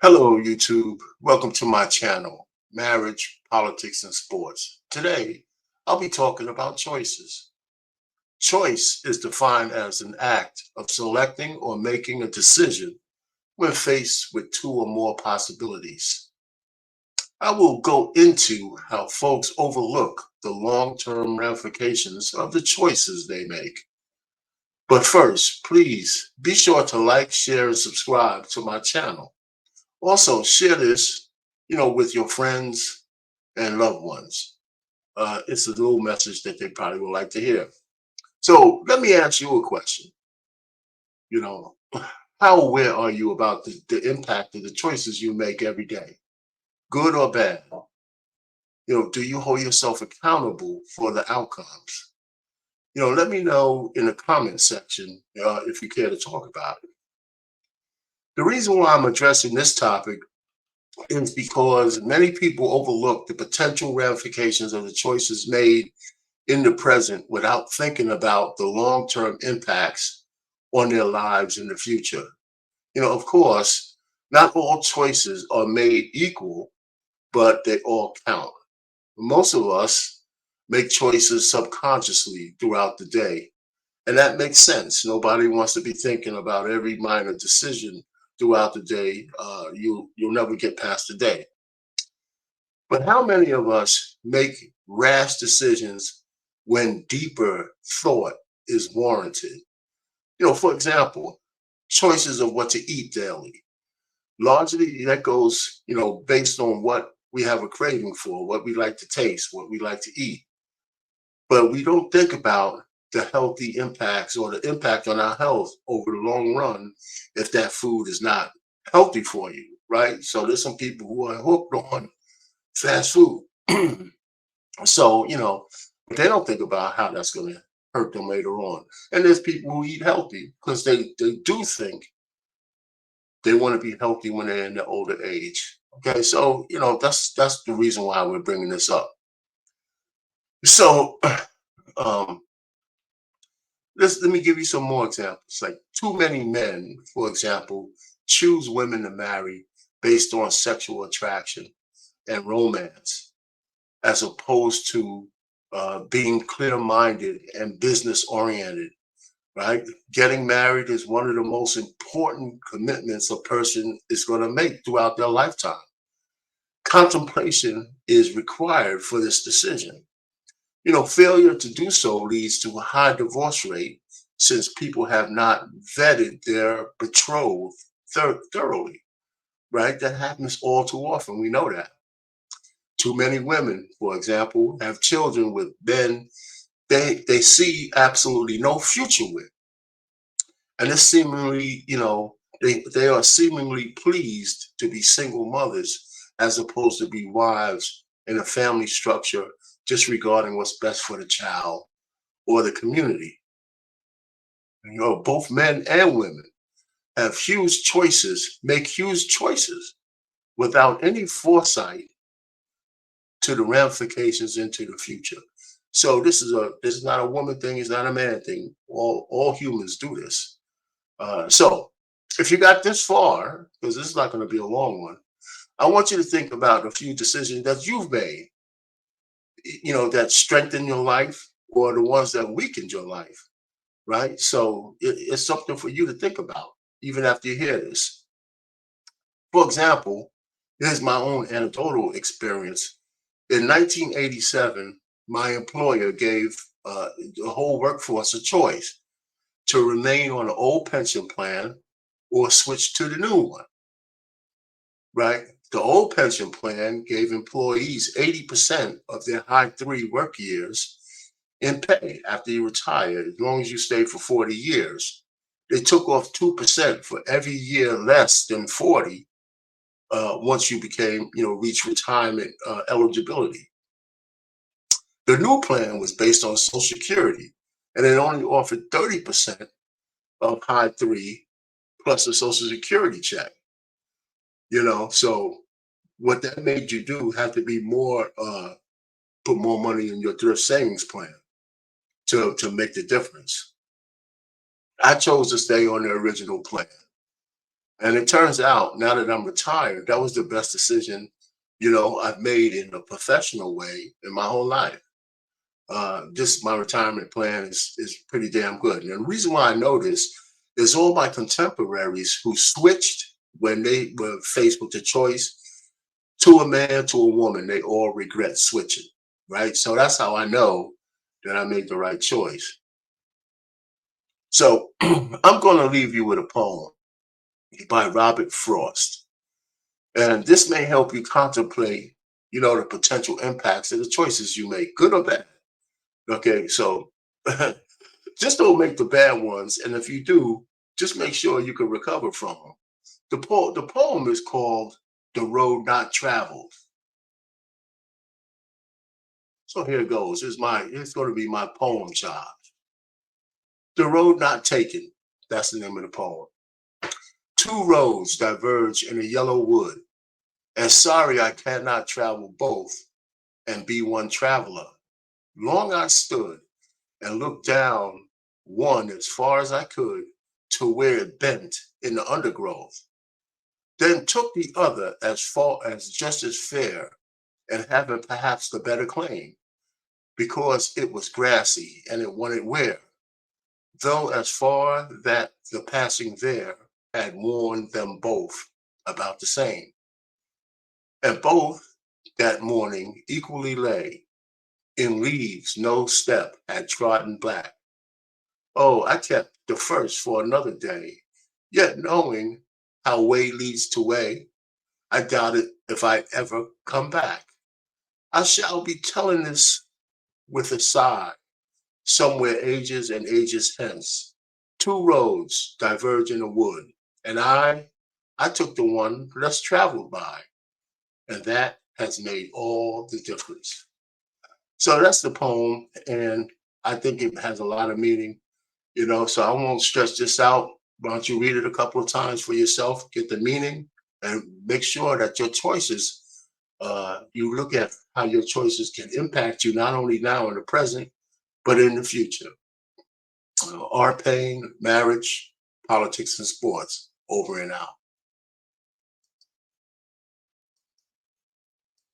Hello, YouTube. Welcome to my channel, Marriage, Politics, and Sports. Today, I'll be talking about choices. Choice is defined as an act of selecting or making a decision when faced with two or more possibilities. I will go into how folks overlook the long-term ramifications of the choices they make. But first, please be sure to like, share, and subscribe to my channel. Also, share this, with your friends and loved ones. It's a little message that they probably would like to hear. So let me ask you a question. You know, how aware are you about the impact of the choices you make every day, good or bad? Do you hold yourself accountable for the outcomes? Let me know in the comment section if you care to talk about it. The reason why I'm addressing this topic is because many people overlook the potential ramifications of the choices made in the present without thinking about the long-term impacts on their lives in the future. Of course, not all choices are made equal, but they all count. Most of us make choices subconsciously throughout the day, and that makes sense. Nobody wants to be thinking about every minor decision throughout the day. You'll never get past the day. But how many of us make rash decisions when deeper thought is warranted? For example, choices of what to eat daily. Largely that goes, based on what we have a craving for, what we like to taste, what we like to eat. But we don't think about the healthy impacts or the impact on our health over the long run if that food is not healthy for you, right? So there's some people who are hooked on fast food. So, they don't think about how that's going to hurt them later on. And there's people who eat healthy because they do think they want to be healthy when they're in the older age. Okay, so that's the reason why we're bringing this up. So, um, let me give you some more examples. Like too many men, for example, choose women to marry based on sexual attraction and romance as opposed to being clear-minded and business-oriented, right? Getting married is one of the most important commitments a person is going to make throughout their lifetime. Contemplation is required for this decision. Failure to do so leads to a high divorce rate since people have not vetted their betrothed thoroughly, right? That happens all too often. We know that. Too many women, for example, have children with men they see absolutely no future with. And it's seemingly, they are seemingly pleased to be single mothers as opposed to be wives in a family structure, disregarding what's best for the child or the community. Both men and women have huge choices, make huge choices without any foresight to the ramifications into the future. So this is not a woman thing, it's not a man thing. All humans do this. So if you got this far, because this is not going to be a long one, I want you to think about a few decisions that you've made, that strengthen your life or the ones that weakened your life, right? So it's something for you to think about, even after you hear this. For example, here's my own anecdotal experience. In 1987, my employer gave the whole workforce a choice to remain on the old pension plan or switch to the new one, right? The old pension plan gave employees 80% of their high three work years in pay after you retire, as long as you stay for 40 years. They took off 2% for every year less than 40 once you became, reach retirement eligibility. The new plan was based on Social Security, and it only offered 30% of high three plus a Social Security check. So what that made you do had to be more put more money in your thrift savings plan to make the difference. I chose to stay on the original plan. And it turns out now that I'm retired, that was the best decision, I've made in a professional way in my whole life. Just my retirement plan is pretty damn good. And the reason why I know this is all my contemporaries who switched when they were faced with the choice to a man, to a woman, they all regret switching, right? So that's how I know that I made the right choice. So I'm going to leave you with a poem by Robert Frost. And this may help you contemplate, the potential impacts of the choices you make, good or bad. Okay, so just don't make the bad ones. And if you do, just make sure you can recover from them. The poem is called The Road Not Traveled. So here it goes. It's going to be my poem child. The Road Not Taken. That's the name of the poem. Two roads diverge in a yellow wood, and sorry I cannot travel both and be one traveler. Long I stood and looked down one as far as I could to where it bent in the undergrowth, then took the other as far as just as fair and having perhaps the better claim, because it was grassy and it wanted wear, though as far that the passing there had warned them both about the same. And both that morning equally lay in leaves no step had trodden black. Oh, I kept the first for another day, yet knowing how way leads to way, I doubted if I'd ever come back. I shall be telling this with a sigh, somewhere ages and ages hence. Two roads diverge in a wood, and I took the one less traveled by, and that has made all the difference. So that's the poem, and I think it has a lot of meaning, so I won't stretch this out. Why don't you read it a couple of times for yourself, get the meaning, and make sure that your choices, you look at how your choices can impact you not only now in the present, but in the future. Art Payne, Marriage, Politics, and Sports, over and out.